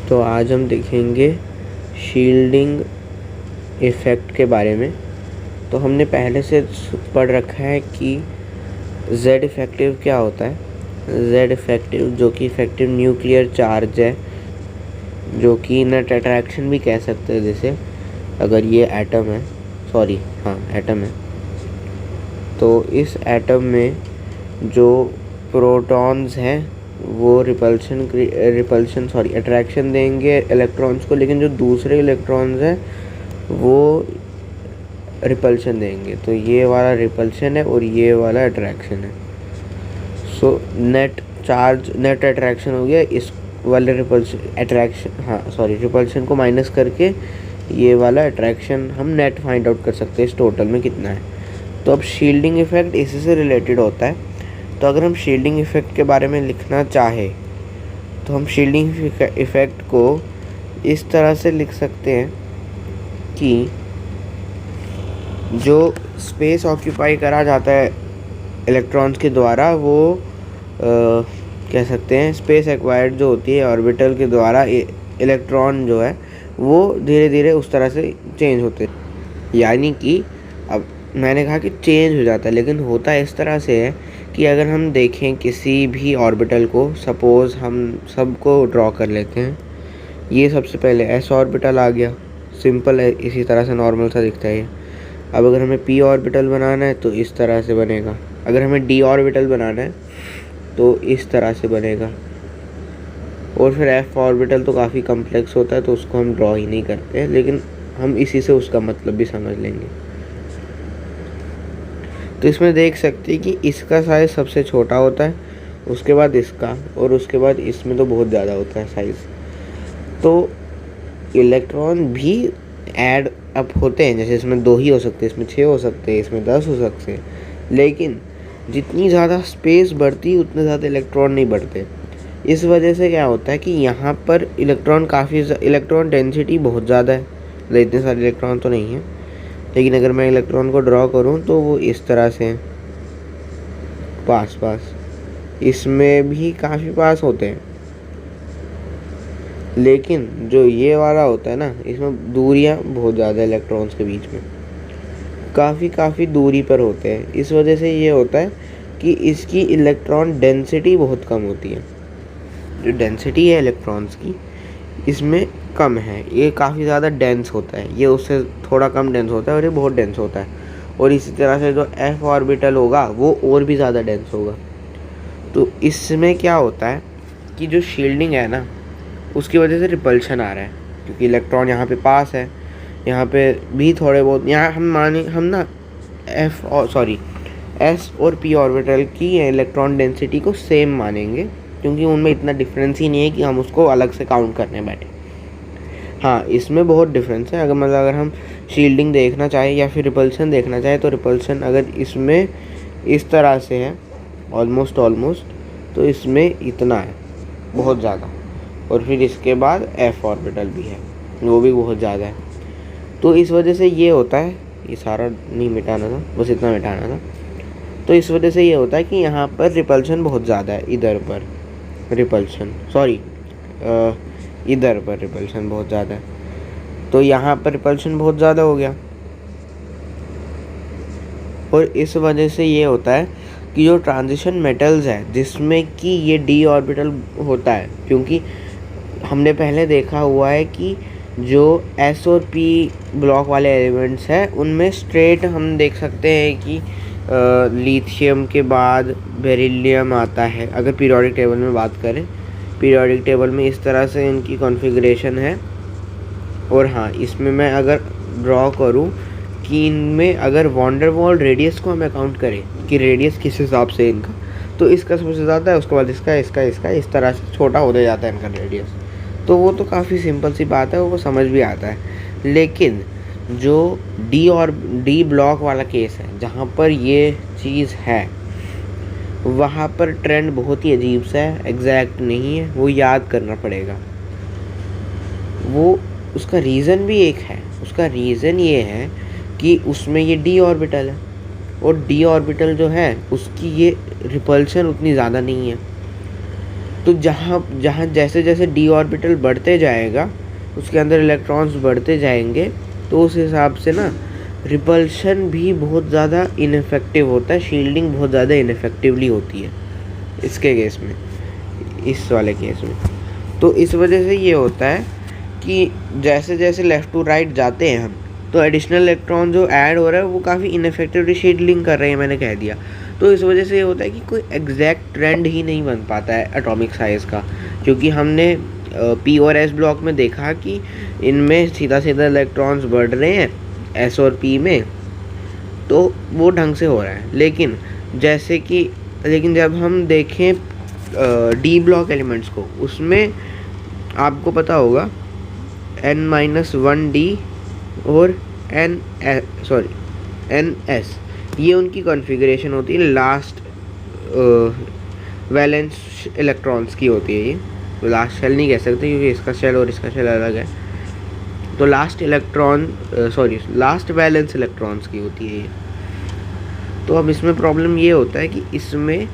तो आज हम देखेंगे शील्डिंग इफ़ेक्ट के बारे में। तो हमने पहले से पढ़ रखा है कि Z इफ़ेक्टिव क्या होता है। Z इफ़ेक्टिव जो कि इफ़ेक्टिव न्यूक्लियर चार्ज है, जो कि नेट अट्रैक्शन भी कह सकते हैं जिसे, अगर ये एटम है, एटम है, तो इस एटम में जो प्रोटॉन्स हैं वो अट्रैक्शन देंगे इलेक्ट्रॉन्स को, लेकिन जो दूसरे इलेक्ट्रॉन्स हैं वो रिपल्शन देंगे। तो ये वाला रिपल्शन है और ये वाला अट्रैक्शन है। सो नेट अट्रैक्शन हो गया इस वाले रिपल्शन को माइनस करके ये वाला अट्रैक्शन हम नेट फाइंड आउट कर सकते हैं इस टोटल में कितना है। तो अब शील्डिंग इफ़ेक्ट इसी से रिलेटेड होता है। तो अगर हम शील्डिंग इफ़ेक्ट के बारे में लिखना चाहे तो हम शील्डिंग इफ़ेक्ट को इस तरह से लिख सकते हैं कि जो स्पेस ऑक्यूपाई करा जाता है इलेक्ट्रॉन्स के द्वारा वो कह सकते हैं स्पेस एक्वायर्ड जो होती है ऑर्बिटल के द्वारा इलेक्ट्रॉन जो है वो धीरे धीरे उस तरह से चेंज होते हैं। यानी कि अब मैंने कहा कि चेंज हो जाता है, लेकिन होता इस तरह से है कि अगर हम देखें किसी भी ऑर्बिटल को, सपोज़ हम सबको ड्रॉ कर लेते हैं। ये सबसे पहले S ऑर्बिटल आ गया, सिंपल है, इसी तरह से नॉर्मल सा दिखता है ये। अब अगर हमें P ऑर्बिटल बनाना है तो इस तरह से बनेगा। अगर हमें D ऑर्बिटल बनाना है तो इस तरह से बनेगा। और फिर F ऑर्बिटल तो काफ़ी कम्प्लेक्स होता है तो उसको हम ड्रॉ ही नहीं करते हैं, लेकिन हम इसी से उसका मतलब भी समझ लेंगे। तो इसमें देख सकते हैं कि इसका साइज़ सबसे छोटा होता है, उसके बाद इसका, और उसके बाद इसमें तो बहुत ज़्यादा होता है साइज़। तो इलेक्ट्रॉन भी ऐड अप होते हैं, जैसे इसमें 2 ही हो सकते हैं, इसमें 6 हो सकते हैं, इसमें 10 हो सकते हैं, लेकिन जितनी ज़्यादा स्पेस बढ़ती है उतने ज़्यादा इलेक्ट्रॉन नहीं बढ़ते। इस वजह से क्या होता है कि यहाँ पर इलेक्ट्रॉन डेंसिटी बहुत ज़्यादा है, इतने सारे इलेक्ट्रॉन तो नहीं है, लेकिन अगर मैं इलेक्ट्रॉन को ड्रॉ करूँ तो वो इस तरह से पास इसमें भी काफ़ी पास होते हैं। लेकिन जो ये वाला होता है ना, इसमें दूरियां बहुत ज़्यादा इलेक्ट्रॉन्स के बीच में काफ़ी दूरी पर होते हैं। इस वजह से ये होता है कि इसकी इलेक्ट्रॉन डेंसिटी बहुत कम होती है। जो डेंसिटी है इलेक्ट्रॉन्स की इसमें कम है, ये काफ़ी ज़्यादा डेंस होता है, ये उससे थोड़ा कम डेंस होता है और ये बहुत डेंस होता है। और इसी तरह से जो F ऑर्बिटल होगा वो और भी ज़्यादा डेंस होगा। तो इसमें क्या होता है कि जो शील्डिंग है ना, उसकी वजह से रिपल्शन आ रहा है, क्योंकि इलेक्ट्रॉन यहाँ पे पास है, यहाँ पे भी थोड़े बहुत, यहाँ हम ना S और P ऑर्बिटल की इलेक्ट्रॉन डेंसिटी को सेम मानेंगे, क्योंकि उनमें इतना डिफरेंस ही नहीं है कि हम उसको अलग से काउंट करने बैठे। हाँ, इसमें बहुत डिफरेंस है। अगर हम शील्डिंग देखना चाहें या फिर रिपल्शन देखना चाहें, तो रिपल्शन अगर इसमें इस तरह से है ऑलमोस्ट, तो इसमें इतना है, बहुत ज़्यादा। और फिर इसके बाद F ऑर्बिटल भी है, वो भी बहुत ज़्यादा है। तो इस वजह से ये होता है, ये सारा नहीं मिटाना था, बस इतना मिटाना था। तो इस वजह से ये होता है कि यहाँ पर रिपल्शन बहुत ज़्यादा है, इधर पर रिपल्शन बहुत ज़्यादा है, तो यहाँ पर रिपल्शन बहुत ज़्यादा हो गया। और इस वजह से ये होता है कि जो ट्रांजिशन मेटल्स है जिसमें कि ये D ऑर्बिटल होता है, क्योंकि हमने पहले देखा हुआ है कि जो S और P ब्लॉक वाले एलिमेंट्स हैं उनमें स्ट्रेट हम देख सकते हैं कि लिथियम के बाद बेरिलियम आता है। अगर पीरियोडिक टेबल में बात करें, पीरियोडिक टेबल में इस तरह से इनकी कॉन्फ़िगरेशन है। और हाँ, इसमें मैं अगर ड्रॉ करूँ कि इनमें अगर वॉन डेर वाल रेडियस को हम अकाउंट करें कि रेडियस किस हिसाब से इनका, तो इसका सबसे ज़्यादा है, उसके बाद इसका इस तरह से छोटा होता जाता है इनका रेडियस। तो वो तो काफ़ी सिंपल सी बात है, वो समझ भी आता है। लेकिन जो D ब्लॉक वाला केस है, जहाँ पर ये चीज़ है, वहाँ पर ट्रेंड बहुत ही अजीब सा है, एग्जैक्ट नहीं है, वो याद करना पड़ेगा। वो उसका रीज़न भी एक है, उसका रीज़न ये है कि उसमें ये D ऑर्बिटल है, और D ऑर्बिटल जो है उसकी ये रिपल्शन उतनी ज़्यादा नहीं है। तो जहाँ जहाँ जैसे जैसे डी ऑर्बिटल बढ़ते जाएगा उसके अंदर इलेक्ट्रॉन्स बढ़ते जाएंगे, तो उस हिसाब से ना रिपल्शन भी बहुत ज़्यादा इनफेक्टिव होता है, शील्डिंग बहुत ज़्यादा इनफेक्टिवली होती है इसके केस में, इस वाले केस में। तो इस वजह से ये होता है कि जैसे जैसे लेफ़्ट टू राइट जाते हैं हम, तो एडिशनल इलेक्ट्रॉन जो ऐड हो रहा है वो काफ़ी इनफेक्टिवली शील्डिंग कर रहे हैं, मैंने कह दिया। तो इस वजह से ये होता है कि कोई एग्जैक्ट ट्रेंड ही नहीं बन पाता है एटॉमिक साइज़ का, क्योंकि हमने पी और एस ब्लॉक में देखा कि इनमें सीधा सीधा इलेक्ट्रॉन्स बढ़ रहे हैं एस और पी में, तो वो ढंग से हो रहा है। लेकिन जब हम देखें डी ब्लॉक एलिमेंट्स को, उसमें आपको पता होगा n-1d और ns, ये उनकी कॉन्फ़िगरेशन होती है, लास्ट वैलेंस इलेक्ट्रॉन्स की होती है। ये लास्ट शेल नहीं कह सकते क्योंकि इसका शेल और इसका शेल अलग है। तो लास्ट वैलेंस इलेक्ट्रॉन्स की होती है ये। तो अब इसमें प्रॉब्लम ये होता है कि इसमें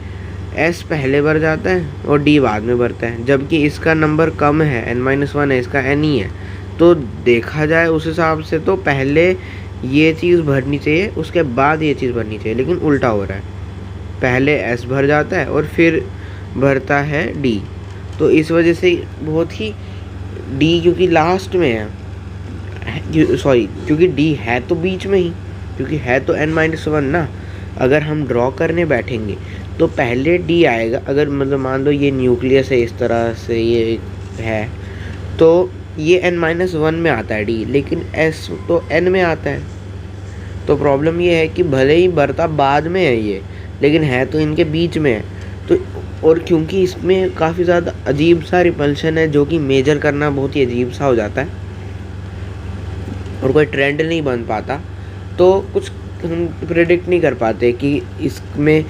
S पहले भर जाता है और D बाद में भरता है, जबकि इसका नंबर कम है, n-1 है, इसका n ही है। तो देखा जाए उस हिसाब से तो पहले ये चीज़ भरनी चाहिए, उसके बाद ये चीज़ भरनी चाहिए, लेकिन उल्टा हो रहा है, पहले S भर जाता है और फिर भरता है D। तो इस वजह से बहुत ही D क्योंकि लास्ट में है, क्योंकि D है तो बीच में ही, क्योंकि है तो n-1 ना। अगर हम ड्रॉ करने बैठेंगे तो पहले D आएगा, अगर मतलब मान लो ये न्यूक्लियस है, इस तरह से ये है, तो ये n-1 में आता है D, लेकिन S तो n में आता है। तो प्रॉब्लम ये है कि भले ही बढ़ता बाद में है ये, लेकिन है तो इनके बीच में है। तो और क्योंकि इसमें काफ़ी ज़्यादा अजीब सा रिपल्शन है, जो कि मेजर करना बहुत ही अजीब सा हो जाता है और कोई ट्रेंड नहीं बन पाता, तो कुछ हम प्रेडिक्ट नहीं कर पाते कि इसमें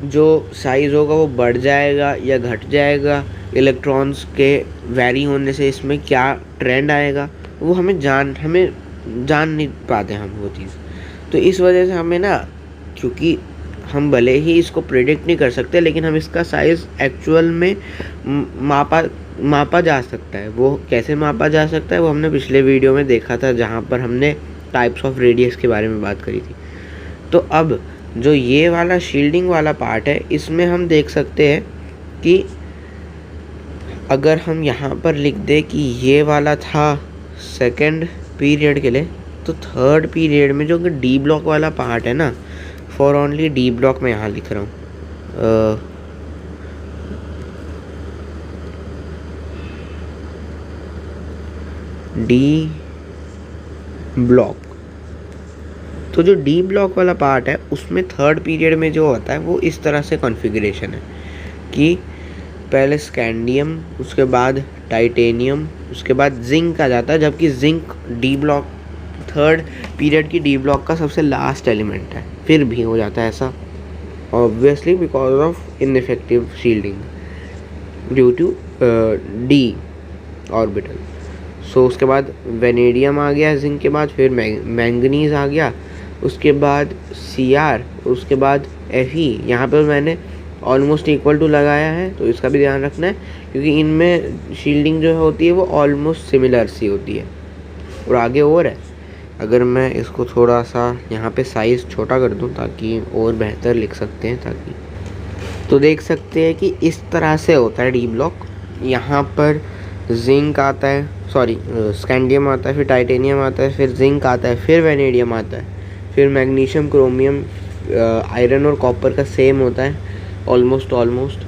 जो साइज़ होगा वो बढ़ जाएगा या घट जाएगा, इलेक्ट्रॉन्स के वैरी होने से इसमें क्या ट्रेंड आएगा, वो हमें जान नहीं पाते हम वो चीज़। तो इस वजह से हमें ना, क्योंकि हम भले ही इसको प्रेडिक्ट नहीं कर सकते, लेकिन हम इसका साइज़ एक्चुअल में मापा जा सकता है। वो कैसे मापा जा सकता है वो हमने पिछले वीडियो में देखा था, जहाँ पर हमने टाइप्स ऑफ रेडियस के बारे में बात करी थी। तो अब जो ये वाला शील्डिंग वाला पार्ट है, इसमें हम देख सकते हैं कि अगर हम यहाँ पर लिख दे कि ये वाला था सेकंड पीरियड के लिए, तो थर्ड पीरियड में जो डी ब्लॉक वाला पार्ट है ना, फॉर ओनली डी ब्लॉक में यहाँ लिख रहा हूँ, डी ब्लॉक। तो जो डी ब्लॉक वाला पार्ट है उसमें थर्ड पीरियड में जो होता है वो इस तरह से कॉन्फ़िगरेशन है कि पहले स्कैंडियम, उसके बाद टाइटेनियम, उसके बाद जिंक आ जाता है, जबकि zinc D block third period की डी ब्लॉक का सबसे लास्ट एलिमेंट है। फिर भी हो जाता है ऐसा obviously because of ineffective shielding due to D orbital. So उसके बाद वेनेडियम आ गया जिंक के बाद, फिर मैंगनीज आ गया, उसके बाद Cr, उसके बाद Fe। यहाँ पर मैंने ऑलमोस्ट इक्वल टू लगाया है, तो इसका भी ध्यान रखना है, क्योंकि इनमें शील्डिंग जो होती है वो ऑलमोस्ट सिमिलर सी होती है। और आगे और है, अगर मैं इसको थोड़ा सा यहाँ पे साइज़ छोटा कर दूँ ताकि और बेहतर लिख सकते हैं, ताकि तो देख सकते हैं कि इस तरह से होता है डी ब्लॉक। यहाँ पर जिंक आता है, स्कैंडियम आता है, फिर टाइटेनियम आता है, फिर जिंक आता है, फिर वेनेडियम आता है, फिर मैग्नीशियम, क्रोमियम, आयरन और कॉपर का सेम होता है ऑलमोस्ट।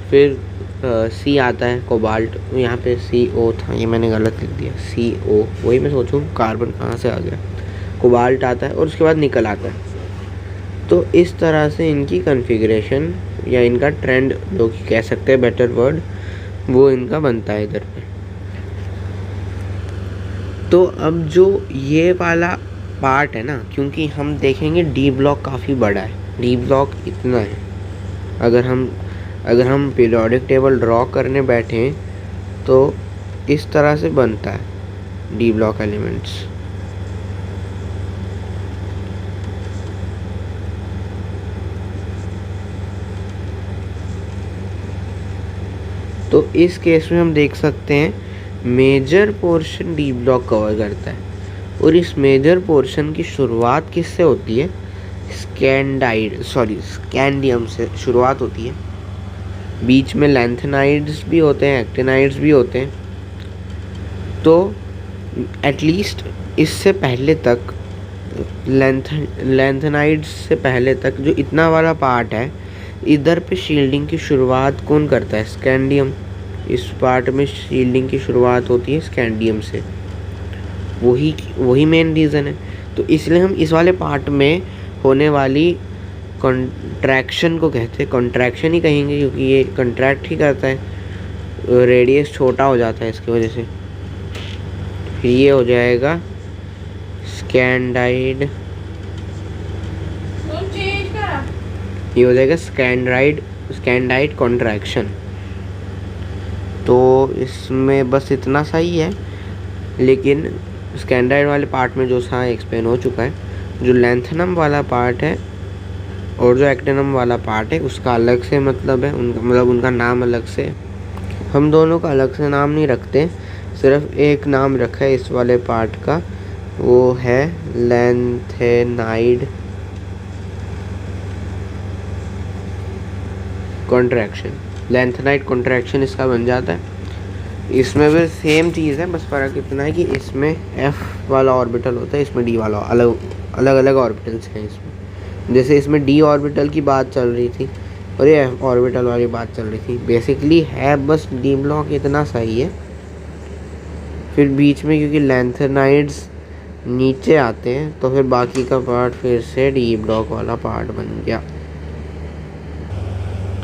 फिर सी आता है, कोबाल्ट, यहाँ पे CO था, ये मैंने गलत लिख दिया, CO, वही मैं सोचूं कार्बन कहाँ से आ गया। कोबाल्ट आता है और उसके बाद निकल आता है। तो इस तरह से इनकी कॉन्फ़िगरेशन या इनका ट्रेंड जो कि कह सकते हैं बेटर वर्ड, वो इनका बनता है इधर पे। तो अब जो ये वाला पार्ट है ना, क्योंकि हम देखेंगे डी ब्लॉक काफ़ी बड़ा है, डी ब्लॉक इतना है, अगर हम पीरियोडिक टेबल ड्रॉ करने बैठें तो इस तरह से बनता है डी ब्लॉक एलिमेंट्स। तो इस केस में हम देख सकते हैं major portion D block cover करता है, और इस मेजर पोर्शन की शुरुआत किससे होती है? स्कैंडियम से शुरुआत होती है। बीच में लैंथेनाइड्स भी होते हैं, एक्टिनाइड्स भी होते हैं। तो एटलीस्ट इससे पहले तक लैंथेनाइड्स से पहले तक जो इतना वाला पार्ट है, इधर पे शील्डिंग की शुरुआत कौन करता है? स्कैंडियम। इस पार्ट में शील्डिंग की शुरुआत होती है स्कैंडियम से, वही मेन रीज़न है। तो इसलिए हम इस वाले पार्ट में होने वाली कॉन्ट्रैक्शन को कहते हैं, कॉन्ट्रैक्शन ही कहेंगे, क्योंकि ये कॉन्ट्रैक्ट ही करता है, रेडियस छोटा हो जाता है इसकी वजह से। फिर ये हो जाएगा स्कैंडाइड, ये हो जाएगा स्कैंडाइड कॉन्ट्रैक्शन। तो इसमें बस इतना सा ही है, लेकिन स्कैंडाइड वाले पार्ट में जो सा एक्सप्लेन हो चुका है, जो लैंथेनम वाला पार्ट है और जो एक्टिनम वाला पार्ट है उसका अलग से मतलब है, उनका नाम अलग से। हम दोनों का अलग से नाम नहीं रखते, सिर्फ एक नाम रखा है इस वाले पार्ट का, वो है लैंथेनाइड कॉन्ट्रैक्शन। लैंथेनाइड कॉन्ट्रैक्शन इसका बन जाता है। इसमें भी सेम चीज़ है, बस फ़र्क इतना है कि इसमें एफ वाला ऑर्बिटल होता है, इसमें डी वाला। अलग ऑर्बिटल्स हैं इसमें। जैसे इसमें डी ऑर्बिटल की बात चल रही थी और ये एफ ऑर्बिटल वाली बात चल रही थी। बेसिकली है बस डी ब्लॉक इतना सही है। फिर बीच में क्योंकि लैंथेनाइड्स नीचे आते हैं, तो फिर बाकी का पार्ट फिर से डी ब्लॉक वाला पार्ट बन गया।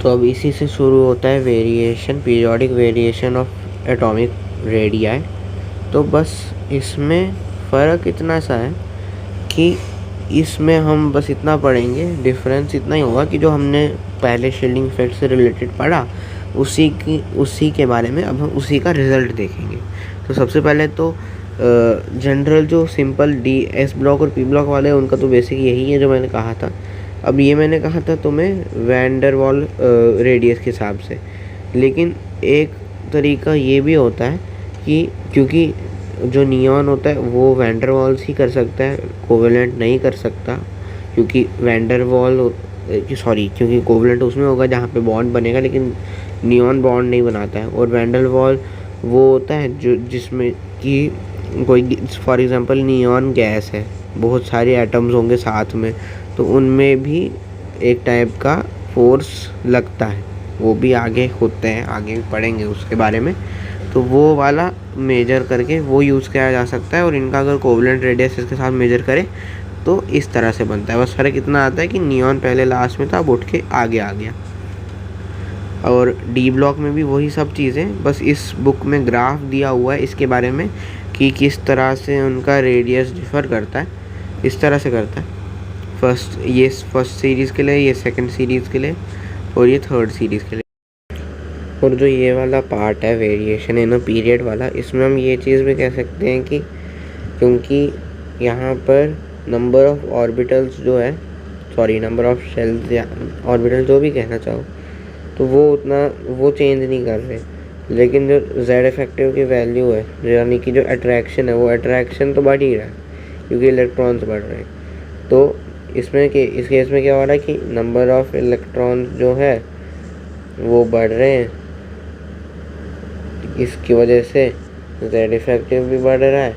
तो अब इसी से शुरू होता है variation, periodic variation of atomic radii. तो बस इसमें फ़र्क इतना सा है कि इसमें हम बस इतना पढ़ेंगे, डिफरेंस इतना ही होगा कि जो हमने पहले शील्डिंग इफेक्ट से रिलेटेड पढ़ा उसी के बारे में अब हम उसी का रिज़ल्ट देखेंगे। तो सबसे पहले तो जनरल जो सिंपल डी एस ब्लॉक और पी ब्लॉक वाले हैं उनका तो बेसिक यही है जो मैंने कहा था। अब ये मैंने कहा था तुम्हें वैन डर वाल रेडियस के हिसाब से, लेकिन एक तरीका ये भी होता है कि क्योंकि जो नियॉन होता है वो वैन डर वाल्स ही कर सकता है, कोवेलेंट नहीं कर सकता, क्योंकि क्योंकि कोवेलेंट उसमें होगा जहाँ पे बॉन्ड बनेगा, लेकिन नियॉन बॉन्ड नहीं बनाता है। और वैन डर वाल वो होता है जो जिसमें कि कोई फॉर एग्जांपल नियॉन गैस है, बहुत सारे एटम्स होंगे साथ में, तो उनमें भी एक टाइप का फोर्स लगता है, वो भी आगे होते हैं, आगे भी पढ़ेंगे उसके बारे में। तो वो वाला मेजर करके वो यूज़ किया जा सकता है, और इनका अगर कोवेलेंट रेडियस इसके साथ मेजर करें तो इस तरह से बनता है। बस फ़र्क इतना आता है कि नियॉन पहले लास्ट में था, अब उठ के आगे आ गया। और डी ब्लॉक में भी वही सब चीज़ें, बस इस बुक में ग्राफ दिया हुआ है इसके बारे में कि किस तरह से उनका रेडियस डिफ़र करता है। इस तरह से करता है, फर्स्ट सीरीज़ के लिए, ये सेकंड सीरीज़ के लिए, और ये थर्ड सीरीज़ के लिए। और जो ये वाला पार्ट है वेरिएशन इन अ पीरियड वाला, इसमें हम ये चीज़ भी कह सकते हैं कि क्योंकि यहाँ पर नंबर ऑफ ऑर्बिटल्स जो है, नंबर ऑफ शेल्स या ऑर्बिटल जो भी कहना चाहो, तो वो चेंज नहीं कर रहे, लेकिन जो जेड इफेक्टिव की वैल्यू है, यानी कि जो अट्रैक्शन है, वो अट्रैक्शन तो बढ़ ही रहा है क्योंकि इलेक्ट्रॉन्स बढ़ रहे हैं। तो इस केस में क्या हो रहा है कि नंबर ऑफ इलेक्ट्रॉन्स जो है वो बढ़ रहे हैं, इसकी वजह से जेड इफेक्टिव भी बढ़ रहा है,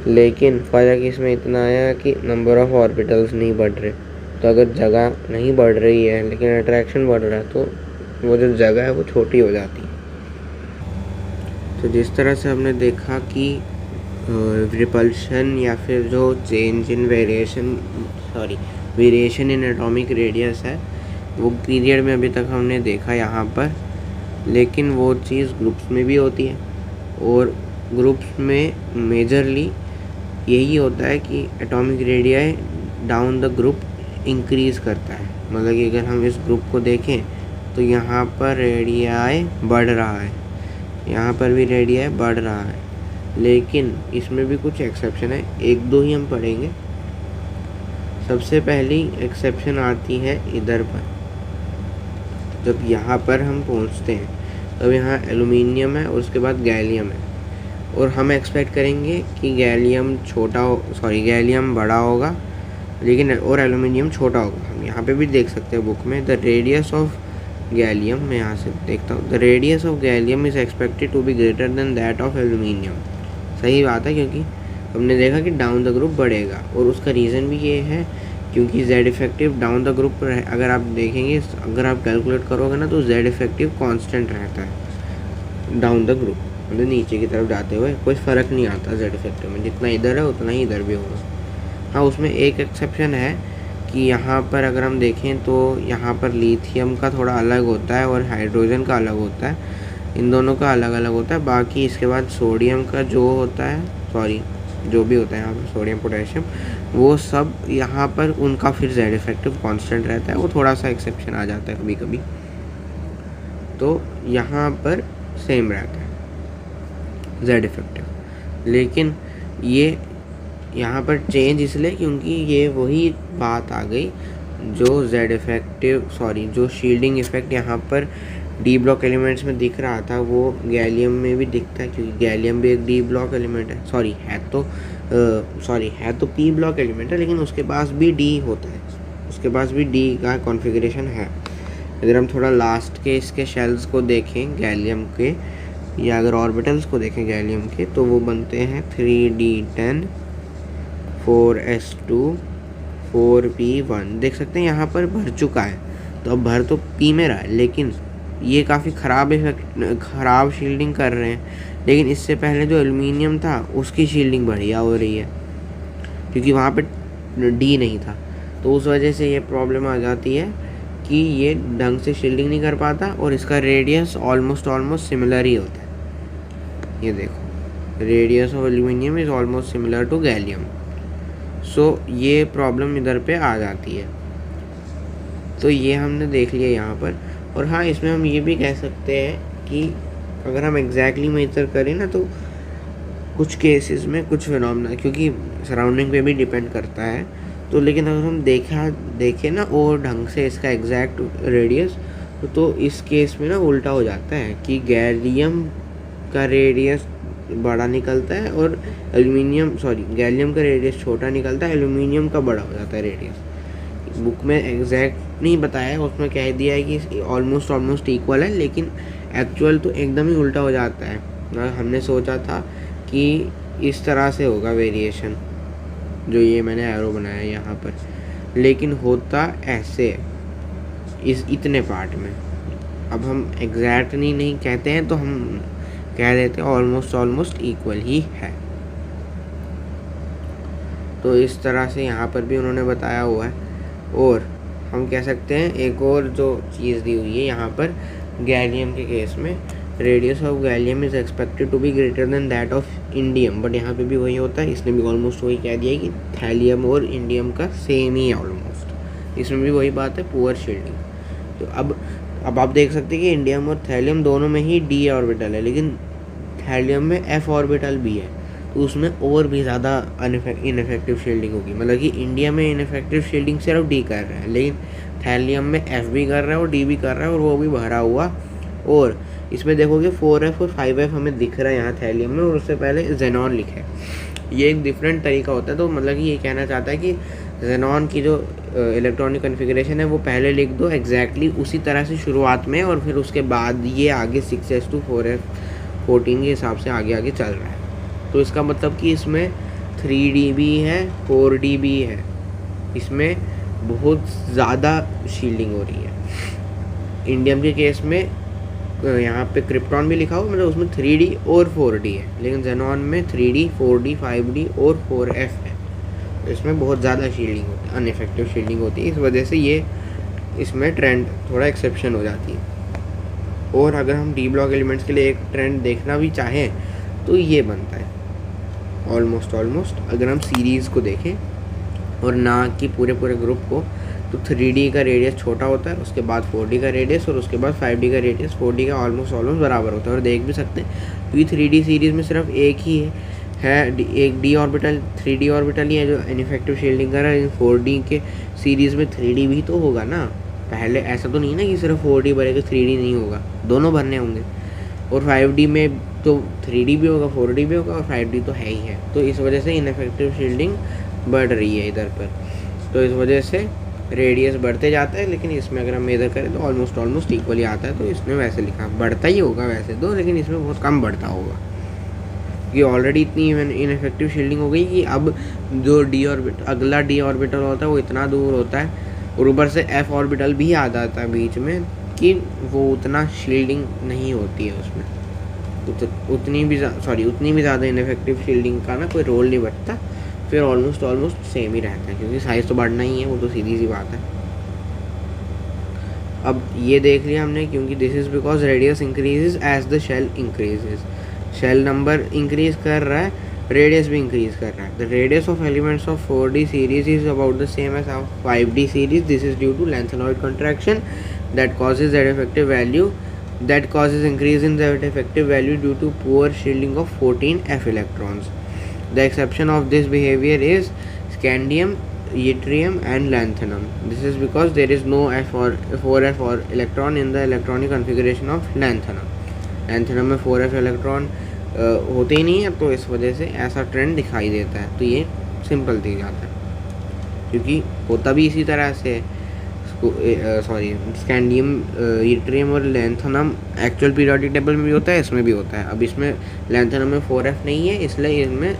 लेकिन फ़र्क इसमें इतना आया कि नंबर ऑफ ऑर्बिटल्स नहीं बढ़ रहे। तो अगर जगह नहीं बढ़ रही है लेकिन अट्रैक्शन बढ़ रहा है, तो वो जो जगह है वो छोटी हो जाती है। तो जिस तरह से हमने देखा कि रिपल्शन या फिर जो change in variation in atomic radius है, वो पीरियड में अभी तक हमने देखा यहाँ पर, लेकिन वो चीज़ ग्रुप्स में भी होती है। और ग्रुप्स में मेजरली यही होता है कि atomic radii down the group increase करता है। मतलब कि अगर हम इस ग्रुप को देखें तो यहाँ पर रेडियाई बढ़ रहा है, यहाँ पर भी रेडियाई बढ़ रहा है, लेकिन इसमें भी कुछ एक्सेप्शन है, एक दो ही हम पढ़ेंगे। सबसे पहली एक्सेप्शन आती है इधर पर, जब यहाँ पर हम पहुँचते हैं अब यहाँ एलुमिनियम है और उसके बाद गैलियम है, और हम एक्सपेक्ट करेंगे कि गैलियम बड़ा होगा लेकिन और एलुमिनियम छोटा होगा। हम यहाँ पे भी देख सकते हैं बुक में, द रेडियस ऑफ गैलियम, मैं यहाँ से देखता हूँ, the radius of gallium is expected to be greater than that of aluminium. सही बात है, क्योंकि हमने देखा कि डाउन द ग्रुप बढ़ेगा, और उसका रीज़न भी ये है क्योंकि Z effective down the group अगर आप देखेंगे, अगर आप कैलकुलेट करोगे ना, तो जेड इफेक्टिव कांस्टेंट रहता है डाउन द ग्रुप, मतलब नीचे की तरफ जाते हुए कोई फ़र्क नहीं आता जेड इफेक्टिव में, जितना इधर है उतना ही इधर भी होगा। हाँ, उसमें एक एक्सेप्शन है कि यहाँ पर अगर हम देखें तो यहाँ पर लिथियम का थोड़ा अलग होता है और हाइड्रोजन का अलग होता है, इन दोनों का अलग अलग होता है। बाकी इसके बाद सोडियम का जो होता है, जो भी होता है यहाँ पर सोडियम पोटेशियम, वो सब यहाँ पर उनका फिर जेड इफेक्टिव कांस्टेंट रहता है, वो थोड़ा सा एक्सेप्शन आ जाता है कभी कभी, तो यहाँ पर सेम रहता है जेड इफेक्टिव। लेकिन ये यहाँ पर चेंज इसलिए क्योंकि ये वही बात आ गई जो जेड इफेक्टिव जो शील्डिंग इफेक्ट यहाँ पर डी ब्लॉक एलिमेंट्स में दिख रहा था, वो गैलियम में भी दिखता है, क्योंकि गैलियम भी एक डी ब्लॉक एलिमेंट है, है तो पी ब्लॉक एलिमेंट है, लेकिन उसके पास भी डी होता है, उसके पास भी डी का कॉन्फ़िगरेशन है। अगर हम थोड़ा लास्ट के इसके शेल्स को देखें गैलियम के, या अगर ऑर्बिटल्स को देखें गैलियम के, तो वो बनते हैं 3d10 4s2 4p1। देख सकते हैं यहाँ पर भर चुका है, तो अब भर तो पी में रहा है, लेकिन ये काफ़ी ख़राब शील्डिंग कर रहे हैं। लेकिन इससे पहले जो एल्युमिनियम था उसकी शील्डिंग बढ़िया हो रही है, क्योंकि वहाँ पे डी नहीं था, तो उस वजह से ये प्रॉब्लम आ जाती है कि ये ढंग से शील्डिंग नहीं कर पाता, और इसका रेडियस ऑलमोस्ट सिमिलर ही होता है। ये देखो, radius of aluminium is almost similar to gallium, so ये प्रॉब्लम इधर पे आ जाती है। तो ये हमने देख लिया यहाँ पर। और हाँ, इसमें हम ये भी कह सकते हैं कि अगर हम एग्जैक्टली मेजर करें ना, तो कुछ केसेस में कुछ फिनोमेना, क्योंकि सराउंडिंग पे भी डिपेंड करता है, तो लेकिन अगर हम देखें ना और ढंग से इसका एग्जैक्ट रेडियस, तो इस केस में ना उल्टा हो जाता है कि गैलियम का रेडियस बड़ा निकलता है और गैलियम का रेडियस छोटा निकलता है, एल्यूमिनियम का बड़ा हो जाता है रेडियस। बुक में एग्जैक्ट नहीं बताया है, उसमें कह दिया है कि ऑलमोस्ट इक्वल है, लेकिन एक्चुअल तो एकदम ही उल्टा हो जाता है। हमने सोचा था कि इस तरह से होगा वेरिएशन, जो ये मैंने एरो बनाया है यहाँ पर, लेकिन होता ऐसे इतने पार्ट में। अब हम एग्जैक्ट नहीं कहते हैं, तो हम कह देते हैं ऑलमोस्ट इक्वल ही है। तो इस तरह से यहाँ पर भी उन्होंने बताया हुआ है। और हम कह सकते हैं एक और जो चीज़ दी हुई है यहाँ पर गैलियम के केस में, radius of gallium is expected to be greater than that of indium, but यहाँ पे भी वही होता है, इसने भी ऑलमोस्ट वही कह दिया है कि थैलियम और इंडियम का सेम ही है ऑलमोस्ट, इसमें भी वही बात है, पुअर शील्डिंग। तो अब आप देख सकते हैं कि इंडियम और थैलियम दोनों में ही डी ऑर्बिटल है, लेकिन थैलियम में एफ ऑर्बिटल भी है, तो उसमें और भी ज़्यादा इनफेक्टिव शील्डिंग होगी। मतलब कि इंडिया में इनफेक्टिव शील्डिंग सिर्फ डी कर रहा है, लेकिन थैलियम में एफ भी कर रहा है और डी भी कर रहा है, और वो भी भरा हुआ। और इसमें देखोगे 4f और 5f हमें दिख रहा है यहाँ थैलियम में, और उससे पहले जेनॉन लिखा है। ये एक डिफरेंट तरीका होता है, तो मतलब कि ये कहना चाहता है कि जेनॉन की जो इलेक्ट्रॉनिक कॉन्फ़िगरेशन है वो पहले लिख दो एग्जैक्टली उसी तरह से शुरुआत में, और फिर उसके बाद ये आगे 6s to 4f14 के हिसाब से आगे चल रहा है। तो इसका मतलब कि इसमें 3D भी है 4D भी है, इसमें बहुत ज़्यादा शील्डिंग हो रही है। इंडियम के केस में यहाँ पे क्रिप्टॉन भी लिखा हुआ, मतलब उसमें 3D और 4D है, लेकिन जेनॉन में 3D 4D 5D और 4f है, तो इसमें बहुत ज़्यादा शील्डिंग होती है, अनइफेक्टिव शील्डिंग होती है। इस वजह से ये इसमें ट्रेंड थोड़ा एक्सेप्शन हो जाती है। और अगर हम डी ब्लॉक एलिमेंट्स के लिए एक ट्रेंड देखना भी चाहें तो ये बनता है ऑलमोस्ट अगर हम सीरीज़ को देखें और ना कि पूरे ग्रुप को, तो 3D का रेडियस छोटा होता है, उसके बाद 4D का रेडियस, और उसके बाद 5D का रेडियस 4D का ऑलमोस्ट बराबर होता है। और देख भी सकते हैं क्योंकि 3D सीरीज़ में सिर्फ एक ही है एक डी ऑर्बिटल 3D ऑर्बिटल ही है जो इनफेक्टिव शील्डिंग कर रहा है, लेकिन 4D के सीरीज़ में 3D भी तो होगा ना। पहले ऐसा तो नहीं ना कि सिर्फ 4D भरेगा 3D नहीं होगा, दोनों भरने होंगे। और 5D में तो 3D भी होगा, 4D भी होगा और 5D तो है ही है। तो इस वजह से इनफेक्टिव शील्डिंग बढ़ रही है इधर पर। तो इस वजह से रेडियस बढ़ते जाता है, लेकिन इसमें अगर हम मेजर करें तो ऑलमोस्ट इक्वली आता है। तो इसने वैसे लिखा, बढ़ता ही होगा वैसे तो, लेकिन इसमें बहुत कम बढ़ता होगा कि ऑलरेडी इतनी इनफेक्टिव शील्डिंग हो गई कि अब जो अगला डी ऑर्बिटल होता है वो इतना दूर होता है, और ऊपर से एफ ऑर्बिटल भी आ जाता है बीच में, कि वो उतना शील्डिंग नहीं होती है उसमें, उतनी भी ज़्यादा इनफेक्टिव शील्डिंग का ना कोई रोल नहीं बढ़ता। फिर ऑलमोस्ट सेम ही रहता है, क्योंकि साइज़ तो बढ़ना ही है, वो तो सीधी सी बात है। अब ये देख लिया हमने, क्योंकि this is because radius increases as the shell increases. Shell number increase कर रहा है, रेडियस भी इंक्रीज कर रहा है। The radius of elements of 4D series is about the same as 5D series. This is due to lengthenoid contraction that causes increase in the effective value due to poor shielding of 14 f electrons. The exception of this behavior is scandium, yttrium and lanthanum. This is because there is no 4f or electron in the electronic configuration of lanthanum. lanthanum में 4f electron होते ही नहीं है, तो इस वजह से ऐसा trend दिखाई देता है। तो ये सिंपल दी जाता है, क्योंकि होता भी इसी तरह से स्कैंडियम, यट्रियम और लैंथनम एक्चुअल पीरियोडिक टेबल में भी होता है, इसमें भी होता है। अब इसमें लैंथनम में 4f नहीं है, इसलिए इसमें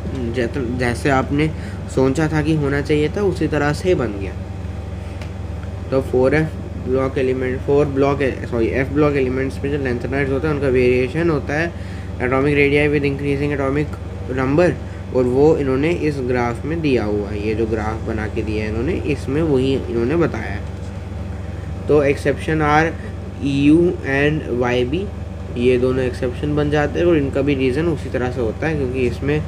जैसे आपने सोचा था कि होना चाहिए था उसी तरह से बन गया। तो f ब्लॉक एलिमेंट्स में जो लैंथेनाइड्स होता है उनका वेरिएशन होता है atomic radii with increasing atomic number, और वो इन्होंने इस ग्राफ में दिया हुआ है। ये जो ग्राफ बना के दिया है इन्होंने, इसमें वही इन्होंने बताया है। तो exception are EU and YB, ये दोनों एक्सेप्शन बन जाते हैं, और इनका भी रीज़न उसी तरह से होता है, क्योंकि इसमें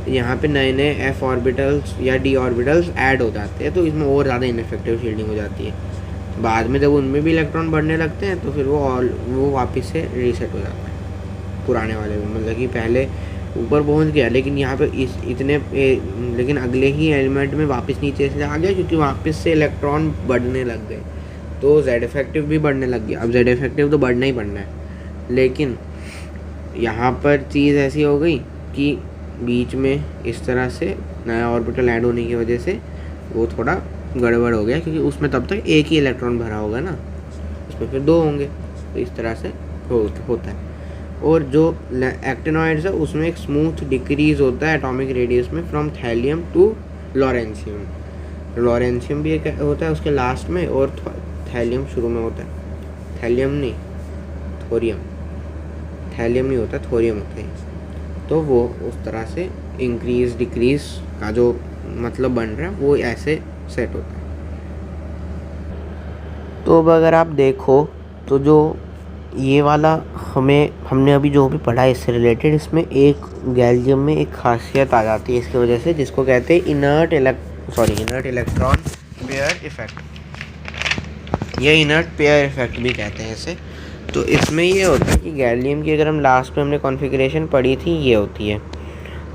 यहाँ पे नए f ऑर्बिटल्स या d ऑर्बिटल्स ऐड हो जाते हैं, तो इसमें और ज़्यादा इनफेक्टिव शील्डिंग हो जाती है। बाद में जब उनमें भी इलेक्ट्रॉन बढ़ने लगते हैं तो फिर वो वापस से रीसेट हो जाता है पुराने वाले में, मतलब कि पहले ऊपर पहुंच गया, लेकिन यहाँ पे लेकिन अगले ही एलिमेंट में वापस नीचे से आ गया, क्योंकि वापस से इलेक्ट्रॉन बढ़ने लग गए, तो Z इफेक्टिव भी बढ़ने लग गया। अब Z इफेक्टिव तो बढ़ना ही बढ़ना है, लेकिन यहाँ पर चीज़ ऐसी हो गई कि बीच में इस तरह से नया ऑर्बिटल ऐड होने की वजह से वो थोड़ा गड़बड़ हो गया, क्योंकि उसमें तब तक एक ही इलेक्ट्रॉन भरा होगा ना, उसमें फिर 2 होंगे, तो इस तरह से होता है। और जो एक्टिनॉइड्स है उसमें एक स्मूथ डिक्रीज होता है एटॉमिक रेडियस में from thallium to lawrencium. Lawrencium भी एक होता है उसके लास्ट में, और थैलियम शुरू में होता है। थैलियम नहीं, थोरियम, थैलियम नहीं होता, थोरियम होता है। तो वो उस तरह से इंक्रीज डिक्रीज का जो मतलब बन रहा है वो ऐसे सेट होता है। तो अब अगर आप देखो तो जो ये वाला हमने अभी जो भी पढ़ा इससे रिलेटेड, इसमें एक गैलियम में एक खासियत आ जाती है इसकी वजह से, जिसको कहते हैं इनर्ट इलेक्ट्रॉन पेयर इफेक्ट, या इनर्ट पेयर इफेक्ट भी कहते हैं इसे। तो इसमें ये होता है कि गैलियम की अगर हम लास्ट में हमने कॉन्फ़िगरेशन पढ़ी थी, ये होती है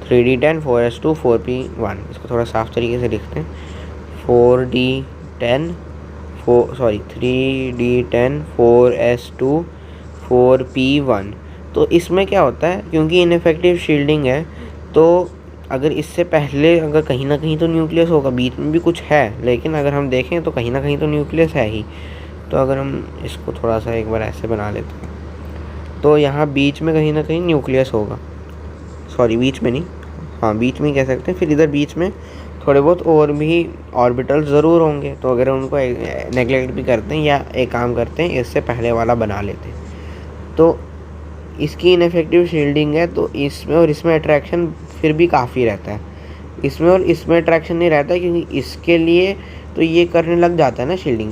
3D10 4s2 4p1। इसको थोड़ा साफ तरीके से लिखते हैं, 3D10 4s2 4p1। तो इसमें क्या होता है, क्योंकि इनफेक्टिव शील्डिंग है, तो अगर इससे पहले अगर कहीं ना कहीं तो न्यूक्लियस होगा, बीच में भी कुछ है, लेकिन अगर हम देखें तो कहीं ना कहीं तो न्यूक्लियस है ही। तो अगर हम इसको थोड़ा सा एक बार ऐसे बना लेते हैं, तो यहाँ बीच में कहीं ना कहीं न्यूक्लियस होगा, बीच में नहीं, हाँ बीच में ही कह सकते हैं। फिर इधर बीच में थोड़े बहुत और भी ऑर्बिटल ज़रूर होंगे, तो अगर उनको नेगलेक्ट भी करते हैं या एक काम करते हैं इससे पहले वाला बना लेते हैं, तो इसकी इनफेक्टिव शील्डिंग है। तो इसमें और इसमें अट्रैक्शन फिर भी काफ़ी रहता है, इसमें और इसमें अट्रैक्शन नहीं रहता है, क्योंकि इसके लिए तो ये करने लग जाता है ना शील्डिंग।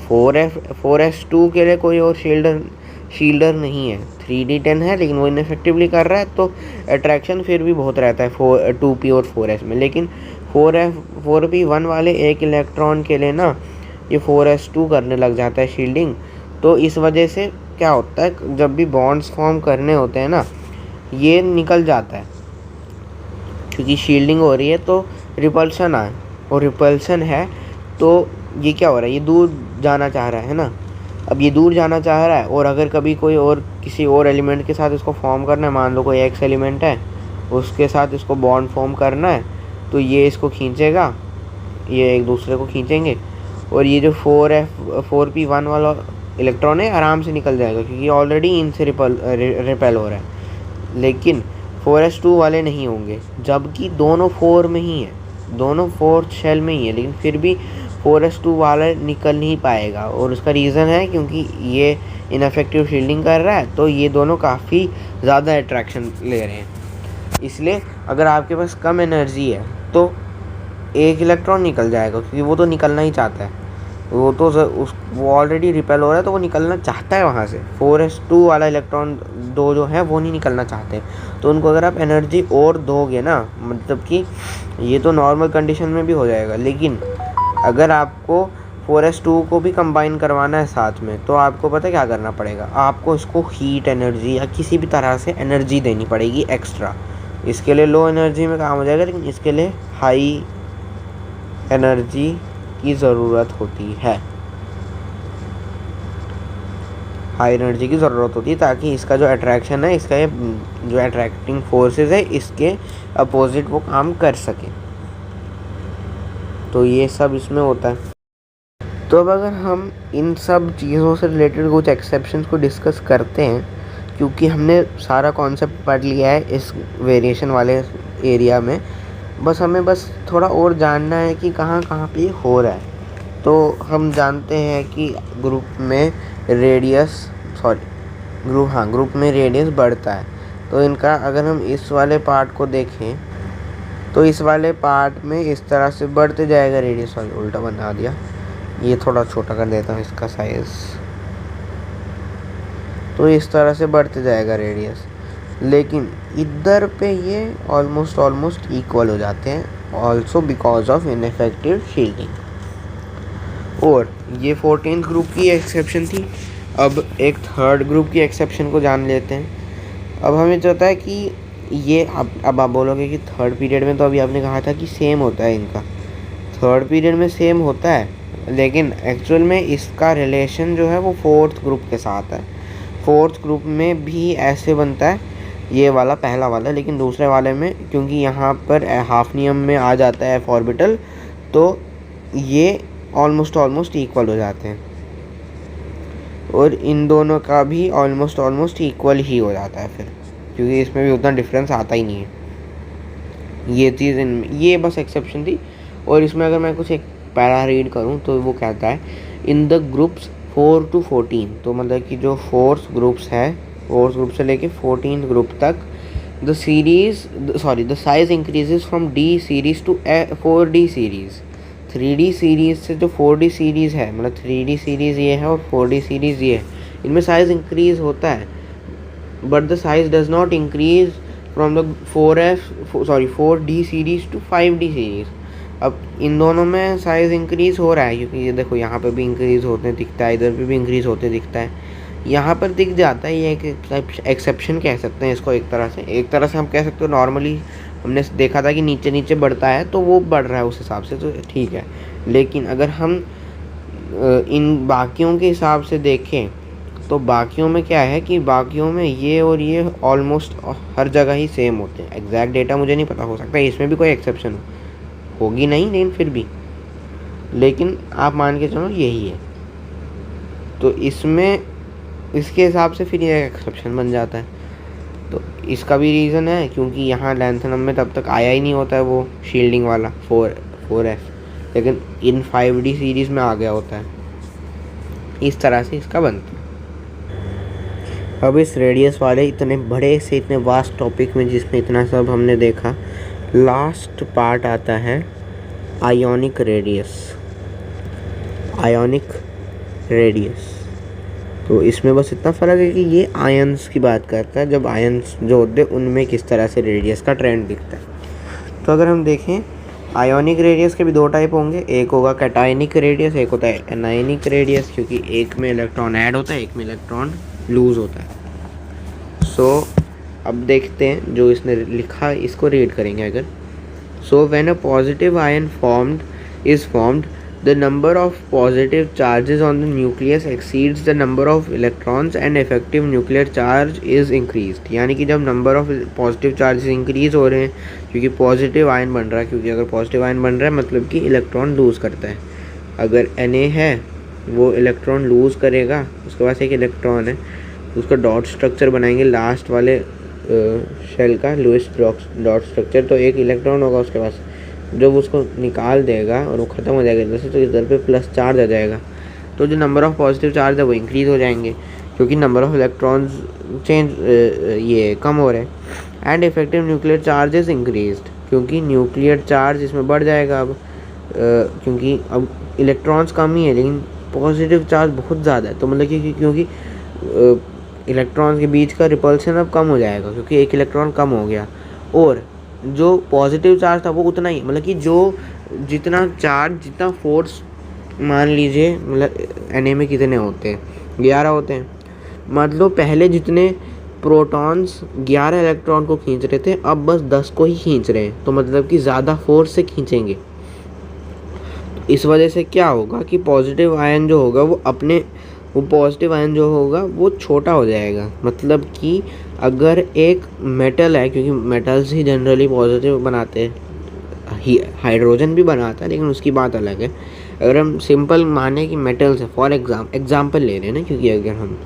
4s2 के लिए कोई और शील्डर नहीं है, 3D10 है, लेकिन वो इनफेक्टिवली कर रहा है, तो अट्रैक्शन फिर भी बहुत रहता है 2p और 4s में। लेकिन 4p1 वाले एक इलेक्ट्रॉन के लिए ना ये 4s2 करने लग जाता है शील्डिंग। तो इस वजह से क्या होता है, जब भी बॉन्ड्स फॉर्म करने होते हैं ना, ये निकल जाता है, क्योंकि शील्डिंग हो रही है तो रिपल्शन है, और रिपल्शन है तो ये क्या हो रहा है, ये दूर जाना चाह रहा है ना, अब ये दूर जाना चाह रहा है, और अगर कभी कोई और किसी और एलिमेंट के साथ इसको फॉर्म करना है, मान लो कोई एक्स एलिमेंट है उसके साथ इसको बॉन्ड फॉर्म करना है, तो ये इसको खींचेगा, ये एक दूसरे को खींचेंगे, और ये जो 4p1 वाला इलेक्ट्रॉन है आराम से निकल जाएगा क्योंकि ऑलरेडी इनसे रिपेल हो रहा है। लेकिन 4s2 वाले नहीं होंगे, जबकि दोनों 4 में ही है, दोनों 4th शेल में ही है, लेकिन फिर भी 4s2 वाला निकल नहीं पाएगा। और उसका रीज़न है क्योंकि ये इनफेक्टिव शील्डिंग कर रहा है, तो ये दोनों काफ़ी ज़्यादा अट्रैक्शन ले रहे हैं। इसलिए अगर आपके पास कम एनर्जी है तो एक इलेक्ट्रॉन निकल जाएगा क्योंकि वो तो निकलना ही चाहता है, वो ऑलरेडी रिपेल हो रहा है तो वो निकलना चाहता है वहाँ से। 4s2 वाला इलेक्ट्रॉन दो जो है वो नहीं निकलना चाहते, तो उनको अगर आप एनर्जी और दोगे ना, मतलब कि ये तो नॉर्मल कंडीशन में भी हो जाएगा, लेकिन अगर आपको 4s2 को भी कंबाइन करवाना है साथ में, तो आपको पता है क्या करना पड़ेगा, आपको इसको हीट एनर्जी या किसी भी तरह से एनर्जी देनी पड़ेगी एक्स्ट्रा। इसके लिए लो एनर्जी में काम हो जाएगा, लेकिन इसके लिए हाई एनर्जी की ज़रूरत होती है, हाई एनर्जी की ज़रूरत होती है, ताकि इसका जो अट्रैक्शन है, इसका ये जो अट्रैक्टिंग फोर्सेस है, इसके अपोजिट वो काम कर सके। तो ये सब इसमें होता है। तो अब अगर हम इन सब चीज़ों से रिलेटेड कुछ एक्सेप्शंस को डिस्कस करते हैं, क्योंकि हमने सारा कॉन्सेप्ट पढ़ लिया है इस वेरिएशन वाले एरिया में, बस थोड़ा और जानना है कि कहाँ कहाँ पे हो रहा है। तो हम जानते हैं कि ग्रुप में रेडियस बढ़ता है। तो इनका अगर हम इस वाले पार्ट को देखें, तो इस वाले पार्ट में इस तरह से बढ़ते जाएगा रेडियस, उल्टा बना दिया, ये थोड़ा छोटा कर देता हूँ इसका साइज़, तो इस तरह से बढ़ते जाएगा रेडियस, लेकिन इधर पे ये ऑलमोस्ट इक्वल हो जाते हैं, also because of ineffective shielding. और ये 14th ग्रुप की एक्सेप्शन थी। अब एक थर्ड ग्रुप की एक्सेप्शन को जान लेते हैं। अब हमें पता है कि ये अब आप बोलोगे कि थर्ड पीरियड में तो अभी आपने कहा था कि सेम होता है इनका, थर्ड पीरियड में सेम होता है, लेकिन एक्चुअल में इसका रिलेशन जो है वो 4th ग्रुप के साथ है। 4th ग्रुप में भी ऐसे बनता है ये वाला पहला वाला, लेकिन दूसरे वाले में क्योंकि यहाँ पर हाफनियम में आ जाता है ऑर्बिटल, तो ये ऑलमोस्ट इक्वल हो जाते हैं, और इन दोनों का भी ऑलमोस्ट इक्वल ही हो जाता है फिर, क्योंकि इसमें भी उतना डिफरेंस आता ही नहीं है। ये चीज़ ये बस एक्सेप्शन थी। और इसमें अगर मैं कुछ एक पैरा रीड करूँ तो वो कहता है इन द ग्रुप्स 4 to 14, तो मतलब कि जो 4th ग्रुप्स है, 4th ग्रुप से लेके 14th ग्रुप तक the size increases from D series to 4D series. 3D series से जो 4D सीरीज़ है, मतलब 3D सीरीज़ ये है और 4D सीरीज़ ये है, इनमें साइज़ इंक्रीज़ होता है, but the size does not increase from the 4D series to 5D series. अब इन दोनों में साइज़ इंक्रीज़ हो रहा है, क्योंकि ये देखो यहाँ पे भी इंक्रीज़ होते दिखता है, इधर पे भी इंक्रीज़ होते दिखता है, यहाँ पर दिख जाता है। ये एक एक्सेप्शन कह सकते हैं इसको। एक तरह से हम कह सकते हो नॉर्मली हमने देखा था कि नीचे नीचे बढ़ता है तो वो बढ़ रहा है उस हिसाब से, तो ठीक है। लेकिन अगर हम इन बाकियों के हिसाब से देखें तो बाकियों में क्या है कि बाकियों में ये और ये ऑलमोस्ट हर जगह ही सेम होते हैं। एग्जैक्ट डेटा मुझे नहीं पता, हो सकता है इसमें भी कोई एक्सेप्शन होगी नहीं, लेकिन फिर भी, लेकिन आप मान के चलो यही है, तो इसमें इसके हिसाब से फिर ये एक्सेप्शन बन जाता है। तो इसका भी रीज़न है क्योंकि यहाँ लैंथनम में तब तक आया ही नहीं होता है वो शील्डिंग वाला 4F, लेकिन इन 5D सीरीज़ में आ गया होता है। इस तरह से इसका बनता है। अब इस रेडियस वाले इतने बड़े से इतने वास्ट टॉपिक में जिसमें इतना सब हमने देखा, लास्ट पार्ट आता है आयोनिक रेडियस। तो इसमें बस इतना फ़र्क है कि ये आयंस की बात करता है, जब आयंस जो होते हैं उनमें किस तरह से रेडियस का ट्रेंड दिखता है। तो अगर हम देखें आयोनिक रेडियस के भी दो टाइप होंगे, एक होगा कैटायनिक रेडियस, एक होता है एनायनिक रेडियस, क्योंकि एक में इलेक्ट्रॉन ऐड होता है, एक में इलेक्ट्रॉन लूज़ होता है। अब देखते हैं जो इसने लिखा, इसको रीड करेंगे अगर। When a positive ion is formed the number of positive charges on the nucleus exceeds the number of electrons and effective nuclear charge is increased. यानी कि जब number of positive charges increase हो रहे हैं क्योंकि positive ion बन रहा है, क्योंकि अगर पॉजिटिव आयन बन रहा है मतलब कि इलेक्ट्रॉन लूज़ करता है। अगर Na है वो इलेक्ट्रॉन लूज़ करेगा, उसके पास एक इलेक्ट्रॉन है, उसका डॉट स्ट्रक्चर बनाएंगे लास्ट वाले शेल का लोएस्ट डॉट स्ट्रक्चर, तो एक इलेक्ट्रॉन होगा उसके पास, जब उसको निकाल देगा और वो ख़त्म हो जाएगा जैसे, तो इधर पे प्लस चार्ज आ जाएगा। तो जो नंबर ऑफ़ पॉजिटिव चार्ज है वो इंक्रीज़ हो जाएंगे क्योंकि नंबर ऑफ़ इलेक्ट्रॉन्स ये कम हो रहे हैं। And effective nuclear charge is increased, क्योंकि न्यूक्लियर चार्ज इसमें बढ़ जाएगा अब, क्योंकि अब इलेक्ट्रॉन्स कम ही है लेकिन पॉजिटिव चार्ज बहुत ज़्यादा है। तो मतलब कि क्योंकि इलेक्ट्रॉन्स के बीच का रिपल्सन अब कम हो जाएगा क्योंकि एक इलेक्ट्रॉन कम हो गया, और जो पॉजिटिव चार्ज था वो उतना ही, मतलब कि जो जितना चार्ज जितना फोर्स, मान लीजिए मतलब Na में कितने होते हैं, 11 होते हैं, मतलब पहले जितने प्रोटॉन्स 11 इलेक्ट्रॉन को खींच रहे थे अब बस 10 को ही खींच रहे हैं, तो मतलब कि ज़्यादा फोर्स से खींचेंगे। तो इस वजह से क्या होगा कि पॉजिटिव आयन जो होगा वो पॉजिटिव आयन जो होगा वो छोटा हो जाएगा। मतलब कि अगर एक मेटल है, क्योंकि मेटल्स ही जनरली पॉजिटिव बनाते हैं, हाइड्रोजन भी बनाता है लेकिन उसकी बात अलग है। अगर हम सिंपल माने कि मेटल्स है, फॉर एग्जाम्पल ले रहे हैं ना, क्योंकि अगर हम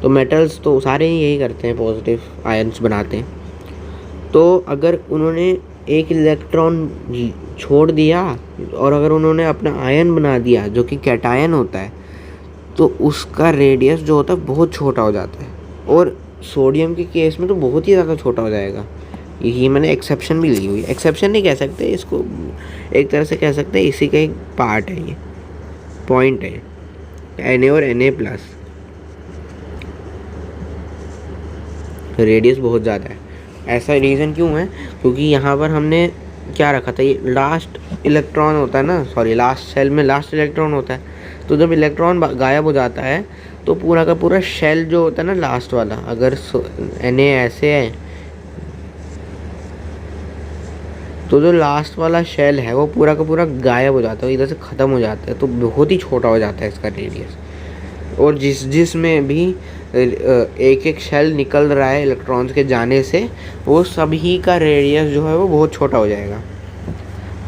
तो मेटल्स तो सारे ही यही करते हैं, पॉजिटिव आयन्स बनाते हैं। तो अगर उन्होंने एक इलेक्ट्रॉन छोड़ दिया और अगर उन्होंने अपना आयन बना दिया जो कि कैटायन होता है, तो उसका रेडियस जो होता है बहुत छोटा हो जाता है, और सोडियम के केस में तो बहुत ही ज़्यादा छोटा हो जाएगा। यही मैंने एक्सेप्शन भी ली हुई है, एक्सेप्शन नहीं कह सकते इसको, एक तरह से कह सकते हैं इसी का एक पार्ट है, ये पॉइंट है। Na और Na+ रेडियस बहुत ज़्यादा है। ऐसा रीज़न क्यों है, क्योंकि यहाँ पर हमने क्या रखा था, ये लास्ट इलेक्ट्रॉन होता है ना, सॉरी लास्ट शेल में लास्ट इलेक्ट्रॉन होता है। तो जब इलेक्ट्रॉन गायब हो जाता है तो पूरा का पूरा शेल जो होता है ना लास्ट वाला, अगर Na ऐसे है तो जो लास्ट वाला शेल है वो पूरा का पूरा गायब हो जाता है, इधर से ख़त्म हो जाता है, तो बहुत ही छोटा हो जाता है इसका रेडियस। और जिसमें भी एक एक शेल निकल रहा है इलेक्ट्रॉन्स के जाने से, वो सभी का रेडियस जो है वो बहुत छोटा हो जाएगा।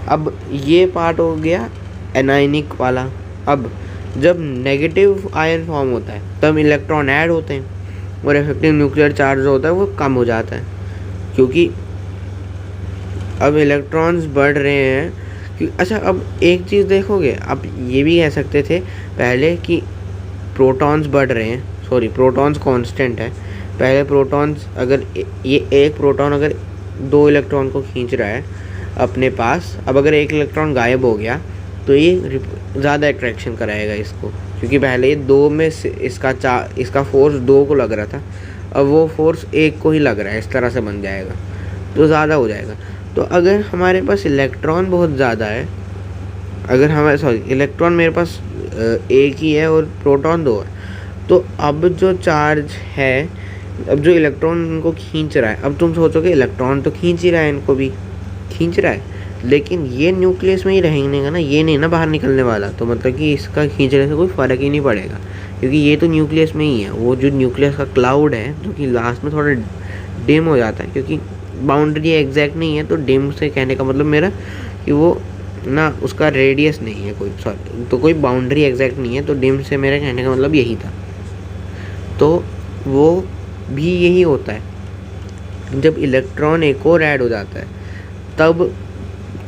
अब ये पार्ट हो गया एनायनिक वाला। अब जब नेगेटिव आयन फॉर्म होता है तब इलेक्ट्रॉन ऐड होते हैं और इफेक्टिव न्यूक्लियर चार्ज जो होता है वो कम हो जाता है, क्योंकि अब इलेक्ट्रॉन्स बढ़ रहे हैं। अच्छा, अब एक चीज़ देखोगे, आप ये भी कह सकते थे पहले कि प्रोटॉन्स बढ़ रहे हैं, सॉरी प्रोटॉन्स कांस्टेंट है। पहले प्रोटॉन्स, अगर ये एक प्रोटॉन अगर 2 इलेक्ट्रॉन को खींच रहा है अपने पास, अब अगर एक इलेक्ट्रॉन गायब हो गया तो ये ज़्यादा अट्रैक्शन कराएगा इसको, क्योंकि पहले ये 2 में से इसका फोर्स 2 को लग रहा था, अब वो फोर्स 1 को ही लग रहा है, इस तरह से बन जाएगा तो ज़्यादा हो जाएगा। तो अगर हमारे पास इलेक्ट्रॉन बहुत ज़्यादा है, अगर हमारे इलेक्ट्रॉन मेरे पास एक ही है और प्रोटॉन 2 है, तो अब जो चार्ज है, अब जो इलेक्ट्रॉन इनको खींच रहा है, अब तुम सोचोगे इलेक्ट्रॉन तो खींच ही रहा है, इनको भी खींच रहा है, लेकिन ये न्यूक्लियस में ही रहेंगे ना, ये नहीं ना बाहर निकलने वाला, तो मतलब कि इसका खींचने से कोई फ़र्क ही नहीं पड़ेगा, क्योंकि ये तो न्यूक्लियस में ही है। वो जो न्यूक्लियस का क्लाउड है जो कि लास्ट में थोड़ा डिम हो जाता है, क्योंकि बाउंड्री एग्जैक्ट नहीं है, तो डिम से कहने का मतलब मेरा कि वो ना उसका रेडियस नहीं है कोई, सॉरी, तो कोई बाउंड्री एग्जैक्ट नहीं है, तो डिम से मेरा कहने का मतलब यही था। तो वो भी यही होता है, जब इलेक्ट्रॉन एक और ऐड हो जाता है तब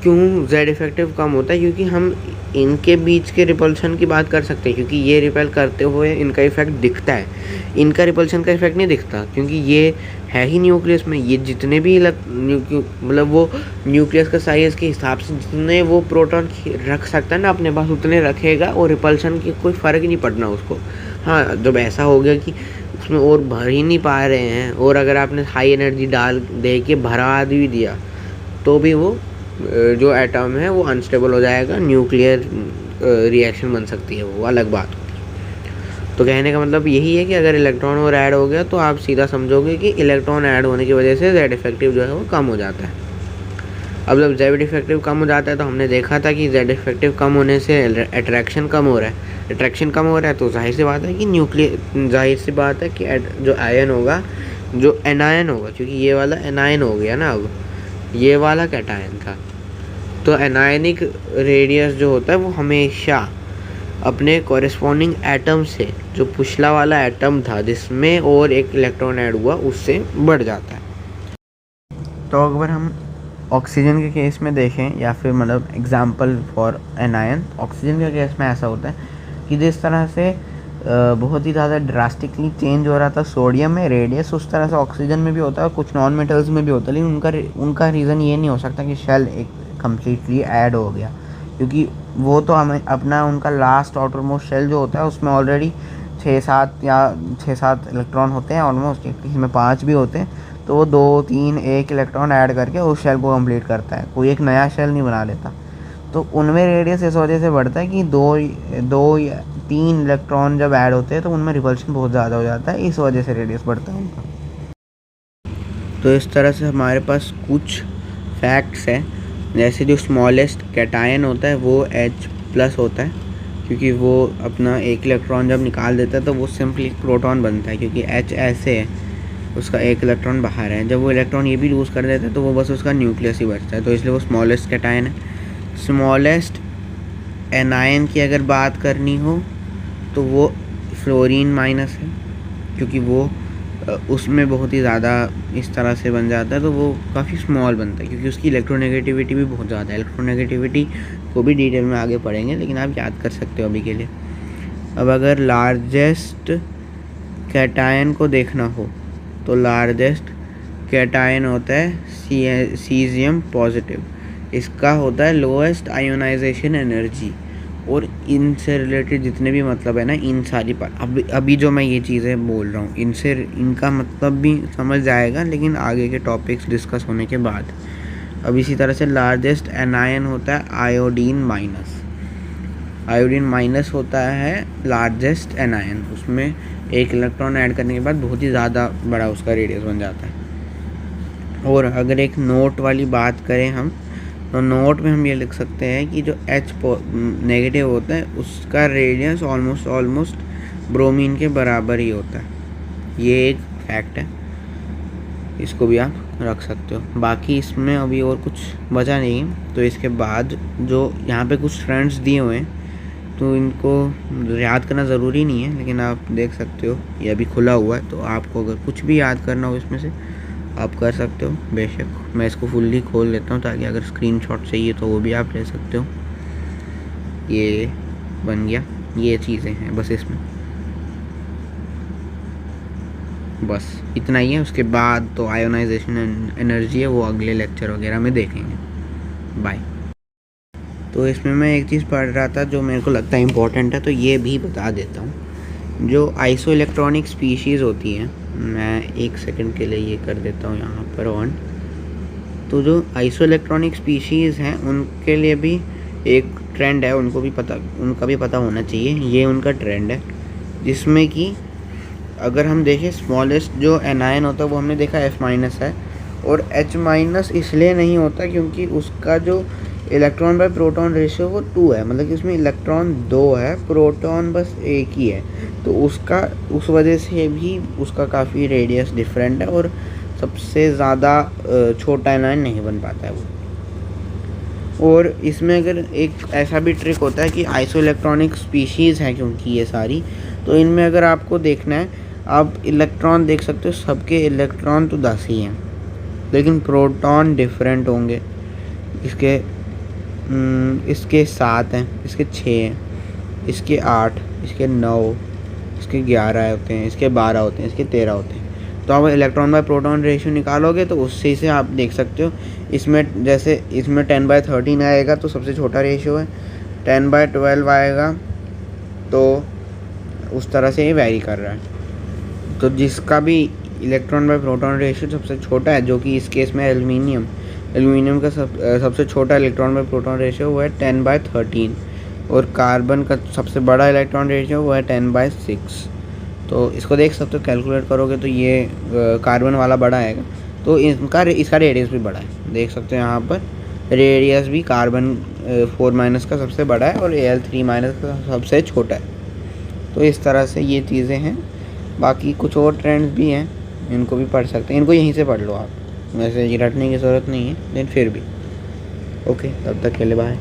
क्यों Z इफेक्टिव कम होता है, क्योंकि हम इनके बीच के रिपल्शन की बात कर सकते हैं, क्योंकि ये रिपेल करते हुए इनका इफेक्ट दिखता है, इनका रिपल्शन का इफेक्ट नहीं दिखता, क्योंकि ये है ही न्यूक्लियस में। ये जितने भी मतलब वो न्यूक्लियस का साइज़ के हिसाब से जितने वो प्रोटॉन रख सकता है ना अपने पास, उतने रखेगा और रिपल्शन की कोई फ़र्क ही नहीं पड़ना उसको। हाँ, जब ऐसा हो गया कि उसमें और भर ही नहीं पा रहे हैं, और अगर आपने हाई एनर्जी डाल दे के भरा भी दिया तो भी वो जो एटम है वो अनस्टेबल हो जाएगा, न्यूक्लियर रिएक्शन बन सकती है, वो अलग बात होती है। तो कहने का मतलब यही है कि अगर इलेक्ट्रॉन और ऐड हो गया तो आप सीधा समझोगे कि इलेक्ट्रॉन ऐड होने की वजह से Z इफेक्टिव जो है वो कम हो जाता है। अब जब जेड इफेक्टिव कम हो जाता है तो हमने देखा था कि जेड इफेक्टिव कम होने से अट्रैक्शन कम हो रहा है, अट्रैक्शन कम हो रहा है तो जाहिर सी बात है कि जाहिर सी बात है कि जो आयन होगा, जो एनायन होगा, क्योंकि ये वाला एनायन हो गया ना, अब ये वाला कैटायन था, तो एनायनिक रेडियस जो होता है वो हमेशा अपने कॉरेस्पॉन्डिंग एटम से, जो पिछला वाला एटम था जिसमें और एक इलेक्ट्रॉन ऐड हुआ, उससे बढ़ जाता है। तो अगर हम ऑक्सीजन के केस में देखें, या फिर मतलब एग्जांपल फॉर एनायन, ऑक्सीजन के केस में ऐसा होता है कि जिस तरह से बहुत ही ज़्यादा ड्रास्टिकली चेंज हो रहा था सोडियम में रेडियस, उस तरह से ऑक्सीजन में भी होता है और कुछ नॉन मेटल्स में भी होता है। लेकिन उनका रीज़न ये नहीं हो सकता कि शेल एक कम्प्लीटली ऐड हो गया, क्योंकि वो तो हमें अपना उनका लास्ट आउटरमोस्ट शेल जो होता है उसमें ऑलरेडी 6-7 इलेक्ट्रॉन होते हैं ऑलमोस्ट, किसी में 5 भी होते हैं, तो वो 2-3-1 इलेक्ट्रॉन ऐड करके उस शेल को कंप्लीट करता है, कोई एक नया शेल नहीं बना लेता। तो उनमें रेडियस इस वजह से बढ़ता है कि 2 या 3 इलेक्ट्रॉन जब ऐड होते हैं तो उनमें रिपल्शन बहुत ज़्यादा हो जाता है, इस वजह से रेडियस बढ़ता है उनका। तो इस तरह से हमारे पास कुछ फैक्ट्स हैं, जैसे जो स्मॉलेस्ट कैटायन होता है वो H+ होता है, क्योंकि वो अपना एक इलेक्ट्रॉन जब निकाल देता है तो वो सिंपली प्रोटॉन बनता है, क्योंकि H ऐसे है, उसका एक इलेक्ट्रॉन बाहर है, जब वो इलेक्ट्रॉन ये भी लूज़ कर देता है तो वो बस उसका न्यूक्लियस ही बचता है, तो इसलिए वो स्मॉलेस्ट कैटायन है। स्मॉलेस्ट एनायन की अगर बात करनी हो तो वो फ्लोरीन माइनस है, क्योंकि वो उसमें बहुत ही ज़्यादा इस तरह से बन जाता है, तो वो काफ़ी स्मॉल बनता है, क्योंकि उसकी इलेक्ट्रोनेगेटिविटी भी बहुत ज़्यादा है। इलेक्ट्रोनेगेटिविटी को भी डिटेल में आगे पढ़ेंगे, लेकिन आप याद कर सकते हो अभी के लिए। अब अगर लार्जेस्ट कैटायन को देखना हो तो लार्जेस्ट कैटायन होता है सीजियम पॉजिटिव, इसका होता है लोएस्ट आयोनाइजेशन एनर्जी, और इनसे रिलेटेड जितने भी मतलब है ना, इन सारी अभी जो मैं ये चीज़ें बोल रहा हूँ इनसे इनका मतलब भी समझ जाएगा, लेकिन आगे के टॉपिक्स डिस्कस होने के बाद। अब इसी तरह से लार्जेस्ट एनायन होता है आयोडीन माइनस। आयोडीन माइनस होता है लार्जेस्ट एनायन, उसमें एक इलेक्ट्रॉन ऐड करने के बाद बहुत ही ज़्यादा बड़ा उसका रेडियस बन जाता है। और अगर एक नोट वाली बात करें हम, तो नोट में हम ये लिख सकते हैं कि जो H नेगेटिव होता है उसका रेडियस ऑलमोस्ट ब्रोमीन के बराबर ही होता है। ये एक फैक्ट है, इसको भी आप रख सकते हो। बाकी इसमें अभी और कुछ बचा नहीं, तो इसके बाद जो यहाँ पे कुछ फ्रेंड्स दिए हुए हैं तो इनको याद करना ज़रूरी नहीं है, लेकिन आप देख सकते हो ये अभी खुला हुआ है, तो आपको अगर कुछ भी याद करना हो इसमें से आप कर सकते हो बेशक। मैं इसको फुल्ली खोल लेता हूँ ताकि अगर स्क्रीनशॉट चाहिए तो वो भी आप ले सकते हो। ये बन गया, ये चीज़ें हैं बस इसमें, बस इतना ही है। उसके बाद तो आयोनाइजेशन एनर्जी है वो अगले लेक्चर वगैरह में देखेंगे। बाय। तो इसमें मैं एक चीज़ पढ़ रहा था जो मेरे को लगता है इम्पोर्टेंट है, तो ये भी बता देता हूँ। जो आइसो इलेक्ट्रॉनिक स्पीशीज़ होती हैं, मैं 1 सेकंड के लिए ये कर देता हूँ यहाँ पर ऑन। तो जो आइसो इलेक्ट्रॉनिक स्पीशीज़ हैं उनके लिए भी एक ट्रेंड है, उनका भी पता होना चाहिए। ये उनका ट्रेंड है, जिसमें कि अगर हम देखें स्मॉलेस्ट जो एनायन होता है वो हमने देखा F- है, और H- इसलिए नहीं होता क्योंकि उसका जो इलेक्ट्रॉन बाय प्रोटॉन रेशियो वो 2 है, मतलब कि उसमें इलेक्ट्रॉन 2 है, प्रोटॉन बस 1 ही है, तो उस वजह से भी उसका काफ़ी रेडियस डिफरेंट है, और सबसे ज़्यादा छोटा एनायन नहीं बन पाता है वो। और इसमें अगर एक ऐसा भी ट्रिक होता है कि आइसो इलेक्ट्रॉनिक स्पीशीज़ हैं क्योंकि ये सारी, तो इनमें अगर आपको देखना है आप इलेक्ट्रॉन देख सकते हो, सबके इलेक्ट्रॉन तो 10 ही हैं, लेकिन प्रोटॉन डिफरेंट होंगे। इसके 7 हैं, इसके 6 हैं, इसके 8, इसके 9, इसके 11 होते हैं, इसके 12 होते हैं, इसके 13 होते हैं। तो आप इलेक्ट्रॉन बाय प्रोटॉन रेशियो निकालोगे तो उससे से आप देख सकते हो। इसमें जैसे इसमें 10/13 आएगा तो सबसे छोटा रेशियो है, 10/12 आएगा तो उस तरह से ये वैरी कर रहा है। तो जिसका भी इलेक्ट्रॉन बाय प्रोटॉन रेशियो सबसे छोटा है, जो कि इस केस में एल्यूमिनियम का सबसे छोटा इलेक्ट्रॉन बाय प्रोटॉन रेशियो वो है 10/13, और कार्बन का सबसे बड़ा इलेक्ट्रॉन रेशियो वो है 10/6। तो इसको देख सकते हो, कैलकुलेट करोगे तो ये कार्बन वाला बड़ा आएगा, तो इसका रेडियस भी बड़ा है, देख सकते हो यहाँ पर रेडियस भी कार्बन 4- का सबसे बड़ा है और Al3- का सबसे छोटा है। तो इस तरह से ये चीज़ें हैं। बाकी कुछ और ट्रेंड्स भी हैं, इनको भी पढ़ सकते हैं, इनको यहीं से पढ़ लो आप, वैसे ये रटने की ज़रूरत नहीं है, लेकिन फिर भी ओके। तब तक के लिए बाय।